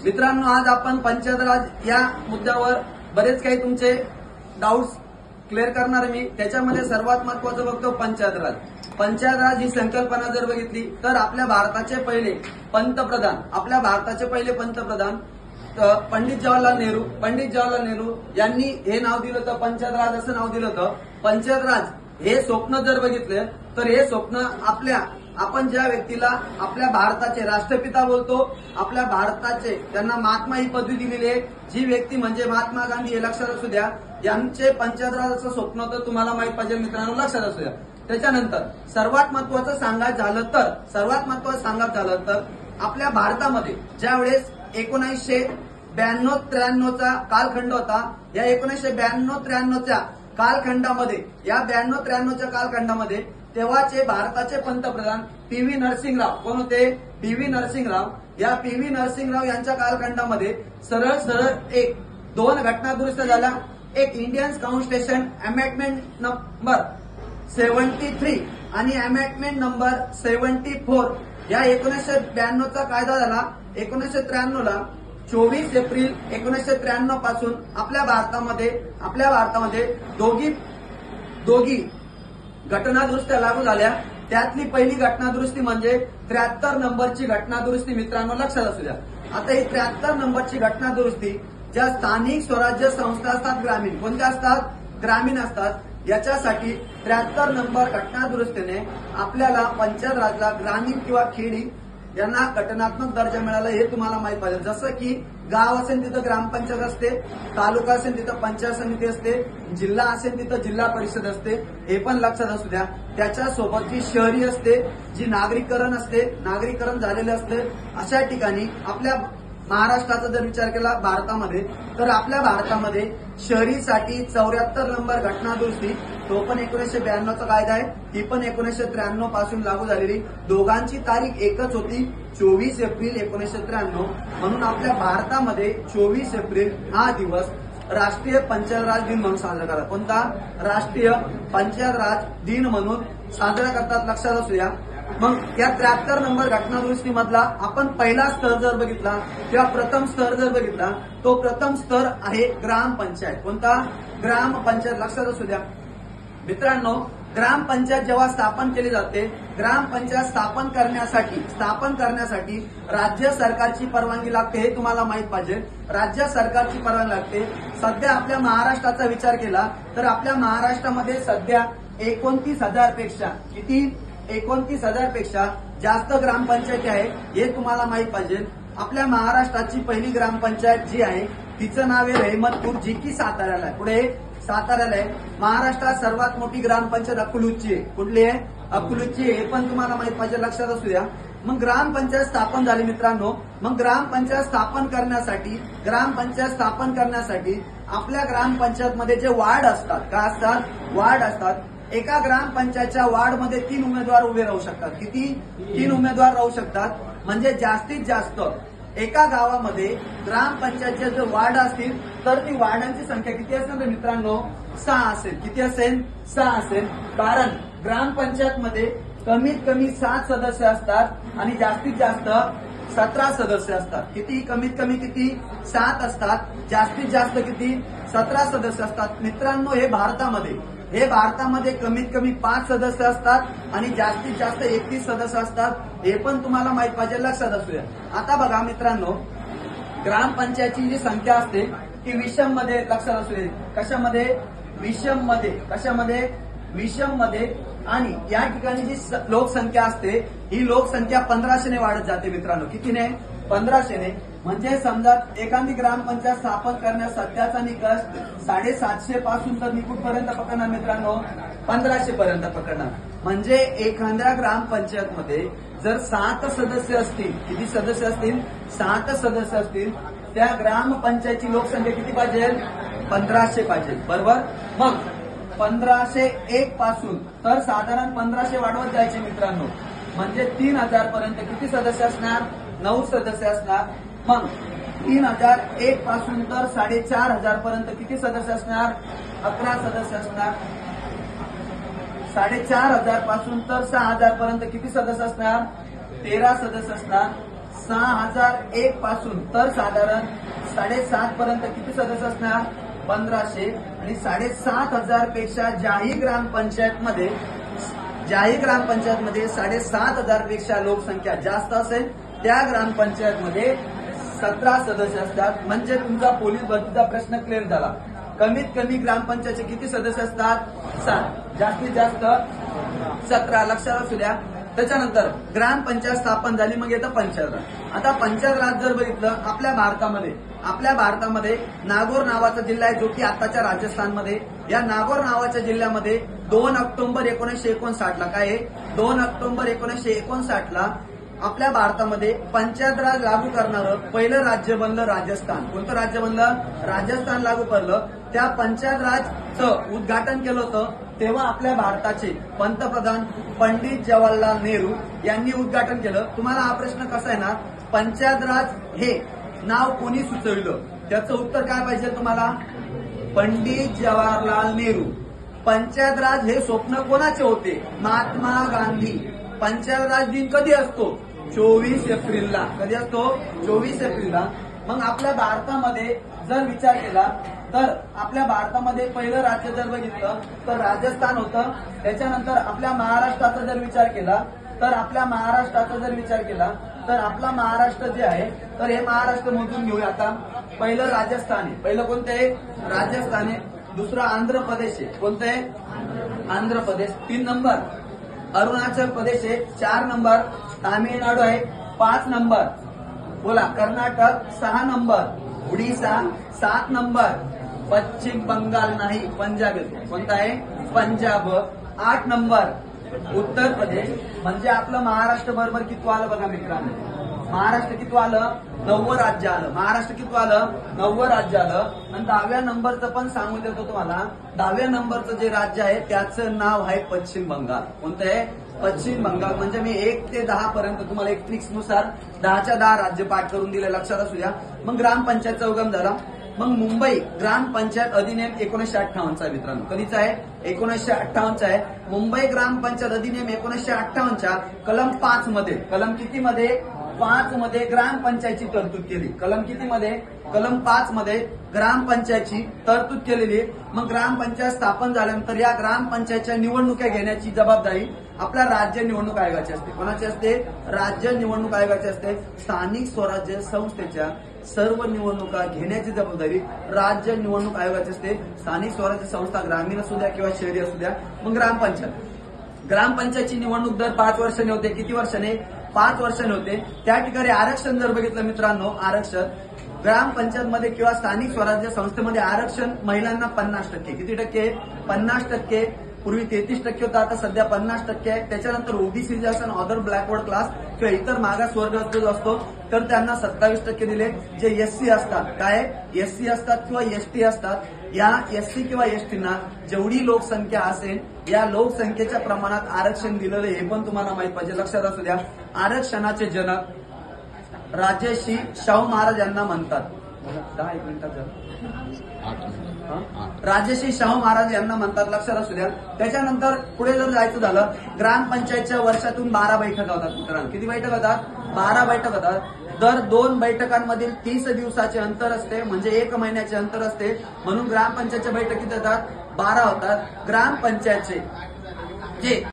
मित्रांनो, आज आपण पंचायत राज या मुद्द्यावर बरेच काही तुमचे डाऊट्स क्लिअर करणार मी। त्याच्यामध्ये सर्वात महत्त्वाचं बघतो पंचायत राज। पंचायत राज ही संकल्पना जर बघितली तर आपल्या भारताचे पहिले पंतप्रधान पंडित जवाहरलाल नेहरू यांनी हे नाव दिलं होतं, पंचायत राज असं नाव दिलं होतं। पंचायत राज हे स्वप्न जर बघितलं तर हे स्वप्न आपण ज्या व्यक्तीला आपल्या भारताचे राष्ट्रपिता बोलतो, आपल्या भारताचे त्यांना महात्मा ही पदवी दिलेली आहे, जी व्यक्ती म्हणजे महात्मा गांधी, हे लक्षात असू द्या। यांचे पंचायत राजाचं स्वप्न होतं, तुम्हाला माहित पाहिजे मित्रांनो, लक्षात असू द्या। त्याच्यानंतर सर्वात महत्वाचं सांगायचं झालं तर आपल्या भारतामध्ये ज्यावेळेस 1992-93चा कालखंड होता, या 1992-93च्या कालखंडामध्ये, तेव्हाचे भारताचे पंतप्रधान पी.व्ही. नरसिंहराव कोण होते? पी.व्ही. नरसिंहराव। या पी.व्ही. नरसिंहराव यांच्या कालखंडामध्ये सरळ एक 2 घटना दुरुस्त झाल्या। एक इंडियन कॉन्स्टिट्यूशन अमेंडमेंट नंबर 73 आणि अमेंडमेंट नंबर 74 या 1992चा कायदा झाला। 1993ला 24 एप्रिल 1993 पासून आपल्या भारतामध्ये दोघी घटना दुरुस्त्या लागू झाल्या। त्यातली पहिली घटना दुरुस्ती म्हणजे 73 नंबरची घटना दुरुस्ती, मित्रांनो लक्षात असू द्या। आता ही 73 नंबरची घटना दुरुस्ती ज्या स्थानिक स्वराज्य संस्था असतात, ग्रामीण, कोणत्या असतात? ग्रामीण असतात। याच्यासाठी 73 नंबर घटना दुरुस्तीने आपल्याला पंचायत राजला ग्रामीण किंवा खेडी यांना घटनात्मक दर्जा मिळाला, हे तुम्हाला माहित पाहिजे। जसं की गाव असेल तिथं ग्रामपंचायत असते, तालुका असेल तिथं पंचायत समिती असते, जिल्हा असेल तिथं जिल्हा परिषद असते, हे पण लक्षात असू द्या। त्याच्यासोबत जी शहरी असते, जी नागरीकरण झालेले असते, अशा ठिकाणी आपल्या महाराष्ट्राचा जर विचार केला भारतामध्ये, तर आपल्या भारतामध्ये शहरीसाठी 74 नंबर घटना दुरुस्ती, तो पण 1992चा कायदा आहे, ती पण 1993 पासून लागू झालेली। दोघांची तारीख एकच होती, 24 एप्रिल 1993। म्हणून आपल्या भारतामध्ये 24 एप्रिल हा दिवस राष्ट्रीय पंचायत राज दिन म्हणून साजरा करतात। कोणता? राष्ट्रीय पंचायत राज दिन म्हणून साजरा करतात, लक्षात असू द्या। मग या 73 नंबर घटना दुरुस्ती मधला आपण पहिला स्तर जर बघितला किंवा प्रथम स्तर जर बघितला, तो प्रथम स्तर आहे ग्रामपंचायत। कोणता? ग्रामपंचायत, लक्षात असू द्या मित्रांनो। ग्रामपंचायत जेव्हा स्थापन केली जाते, ग्रामपंचायत स्थापन करण्यासाठी राज्य सरकारची परवानगी लागते, हे तुम्हाला माहित पाहिजे। राज्य सरकारची परवानगी लागते। सध्या आपल्या महाराष्ट्राचा विचार केला तर आपल्या महाराष्ट्रामध्ये सध्या 29,000 पेक्षा जास्त ग्रामपंचायती आहे, हे तुम्हाला माहित पाहिजे। आपल्या महाराष्ट्राची पहिली ग्रामपंचायत जी आहे तिचं नाव आहे रहमतपूर, जी की साताऱ्याला आहे। पुढे साताऱ्याला आहे। महाराष्ट्रात सर्वात मोठी ग्रामपंचायत अकलूजची आहे। कुठली आहे? अकलूजची, हे पण तुम्हाला माहित पाहिजे, लक्षात असू द्या। मग ग्रामपंचायत स्थापन झाली मित्रांनो। मग ग्रामपंचायत स्थापन करण्यासाठी आपल्या ग्रामपंचायतमध्ये जे वार्ड असतात, काय असतात? वार्ड असतात। एका ग्रामपंचायतच्या वार्डमध्ये 3 उमेदवार उभे राहू शकतात। किती? 3 उमेदवार राहू शकतात। म्हणजे जास्तीत जास्त एका गावामध्ये ग्रामपंचायतचे जर वार्ड असतील तर ती वार्डांची संख्या किती असेल तर मित्रांनो 6 असेल। किती असेल? 6 असेल। कारण ग्रामपंचायतमध्ये कमीत कमी 7 सदस्य असतात आणि जास्तीत जास्त 17 सदस्य असतात। किती? कमीत कमी किती? 7 असतात, जास्तीत जास्त किती? 17 सदस्य असतात। मित्रांनो, हे भारतामध्ये कमीत कमी 5 सदस्य असतात आणि जास्तीत जास्त 31 सदस्य असतात, हे पण तुम्हाला माहित पाहिजे, लक्षात असू द्या। आता बघा मित्रांनो, ग्रामपंचायतची जी संख्या असते ती विषममध्ये, लक्षात असू दे, कशामध्ये? विषममध्ये। आणि या ठिकाणी जी लोकसंख्या असते ही लोकसंख्या 1500ने वाढत जाते मित्रांनो। कितीने? 1500ने। म्हणजे समजा एखादी ग्रामपंचायत स्थापन करण्यास सध्याचा निकष 750 पासून तर कुठपर्यंत पकडणार मित्रांनो? 1500 पर्यंत पकडणार। म्हणजे एखाद्या ग्रामपंचायतमध्ये जर 7 सदस्य असतील, किती सदस्य असतील? 7 सदस्य असतील, त्या ग्रामपंचायतची लोकसंख्या किती पाहिजे? 1500 पाहिजे, बरोबर। मग 1501 पासून तर साधारण 1500 वाढवत जायचे मित्रांनो। म्हणजे 3000 पर्यंत किती सदस्य असणार? 9 सदस्य असणार। मग 3001 पासून तर 4500 पर्यंत किती सदस्य असणार? 11 सदस्य असणार। 4500 पासून तर 6000 पर्यंत किती सदस्य असणार? 13 सदस्य असणार। 6001 पासून तर साधारण 7.5 पर्यंत किती सदस्य असणार? 1500. आणि 7.5 पेक्षा ज्याही ग्रामपंचायतमध्ये 7.5 पेक्षा लोकसंख्या जास्त असेल त्या ग्रामपंचायतमध्ये 17 सदस्य असतात. म्हणजे तुमचा पोलीस भरतीचा प्रश्न क्लिअर झाला. कमीत कमी ग्रामपंचायतचे किती सदस्य असतात? 7. जास्तीत जास्त 17. लक्षात असू द्या. त्याच्यानंतर ग्रामपंचायत स्थापन झाली, मग येतं पंचायत राज. आता पंचायत राज जर बघितलं आपल्या भारतामध्ये नागौर नावाचा जिल्हा आहे जो की आताच्या राजस्थानमध्ये. या नागौर नावाच्या जिल्ह्यामध्ये 2 ऑक्टोबर 1959 ला काय आहे? 2 ऑक्टोबर 1959 ला आपल्या भारतामध्ये पंचायत राज लागू करणारं पहिलं राज्य बनलं राजस्थान. कोणतं राज्य बनलं? राजस्थान लागू करलं. त्या पंचायत राजचं उद्घाटन केलं होतं तेव्हा आपल्या भारताचे पंतप्रधान पंडित जवाहरलाल नेहरू यांनी उद्घाटन केलं. तुम्हाला हा प्रश्न कसा आहे ना, पंचायत राज हे नाव कोणी सुचविलं? त्याचं उत्तर काय पाहिजे तुम्हाला? पंडित जवाहरलाल नेहरू. पंचायत राज हे स्वप्न कोणाचे होते? महात्मा गांधी. पंचायत राज दिन कधी असतो? 24 एप्रिलला. कधी असतो? 24 एप्रिलला. मग आपल्या भारतामध्ये जर विचार केला तर आपल्या भारतामध्ये पहिलं राज्य जर बघितलं तर राजस्थान होतं. त्याच्यानंतर आपल्या महाराष्ट्राचा जर विचार केला तर आपला महाराष्ट्र जे आहे तर हे महाराष्ट्र मोजून घेऊया. आता पहिलं राजस्थान आहे. पहिलं कोणतं आहे? राजस्थान आहे. दुसरं आंध्र प्रदेश आहे. कोणतं आहे? आंध्र प्रदेश. 3 नंबर अरुणाचल प्रदेश आहे. 4 नंबर तामिळनाडू आहे. 5 नंबर बोला कर्नाटक. 6 नंबर उडीसा. 7 नंबर पश्चिम बंगाल नाही पंजाब येतो. कोणता आहे? पंजाब. 8 नंबर उत्तर प्रदेश. म्हणजे आपलं महाराष्ट्र बरोबर किती आलं बघा मित्रांनो. महाराष्ट्र किती आलं? 9वं राज्य आलं. महाराष्ट्र किती आलं? 9वं राज्य आलं. आणि 10व्या नंबरचं पण सांगून देतो तुम्हाला. 10व्या नंबरचं जे राज्य आहे त्याचं नाव आहे पश्चिम बंगाल. कोणतं आहे? पश्चिम बंगाल. म्हणजे मी 1 ते 10 पर्यंत तुम्हाला एक ट्रिक्सनुसार 10च्या 10 राज्य पाठ करून दिले. लक्षात असू द्या. मग ग्रामपंचायतचा उगम झाला. मग मुंबई ग्रामपंचायत अधिनियम 1958 मित्रांनो. कधीचा आहे? 1958 आहे. मुंबई ग्रामपंचायत अधिनियम 1958च्या कलम 5 मध्ये, कलम किती मध्ये? 5 मध्ये ग्रामपंचायतची तरतूद केली. कलम किती मध्ये? कलम 5 मध्ये ग्रामपंचायतची तरतूद केलेली. मग ग्रामपंचायत स्थापन झाल्यानंतर या ग्रामपंचायतच्या निवडणुका घेण्याची जबाबदारी आपल्या राज्य निवडणूक आयोगाची असते. कोणाची असते? राज्य निवडणूक आयोगाची असते. स्थानिक स्वराज्य संस्थेच्या सर्व निवडणुका घेण्याची जबाबदारी राज्य निवडणूक आयोगाची असते. स्थानिक स्वराज्य संस्था ग्रामीण असू द्या किंवा शहरी असू द्या. मग ग्रामपंचायतची निवडणूक दर 5 वर्षांनी होते. किती वर्षांनी? 5 वर्षांनी होते. त्या ठिकाणी आरक्षण जर बघितलं मित्रांनो, आरक्षण ग्रामपंचायतमध्ये किंवा स्थानिक स्वराज्य संस्थेमध्ये आरक्षण महिलांना 50%. किती टक्के? 50%. पूर्वी 33% होता, आता सध्या 50% आहे. त्याच्यानंतर ओबीसी जे असतात, अदर ब्लॅकवर्ड क्लास किंवा इतर मागास वर्ग जो असतो तर त्यांना 27% दिले. जे एससी असतात, काय एससी असतात किंवा एसटी असतात, या एससी किंवा एसटीना जेवढी लोकसंख्या असेल या लोकसंख्येच्या प्रमाणात आरक्षण दिलेलं हे पण तुम्हाला माहित पाहिजे. लक्षात असू द्या. आरक्षणाचे जनक राजर्षी शाहू महाराज यांना म्हणतात. 10 मिनिटात राजर्षी शाहू महाराज यांना म्हणतात. लक्षात असू द्या. त्याच्यानंतर पुढे जर जायचं झालं, ग्रामपंचायतच्या वर्षातून 12 बैठका होतात मित्रांनो. किती बैठक होतात? 12 बैठक होतात. दर 2 बैठकांमधील 30 दिवसाचे अंतर असते, म्हणजे 1 महिन्याचे अंतर असते. म्हणून ग्रामपंचायतच्या बैठकीत होतात 12 होतात. ग्रामपंचायतचे जे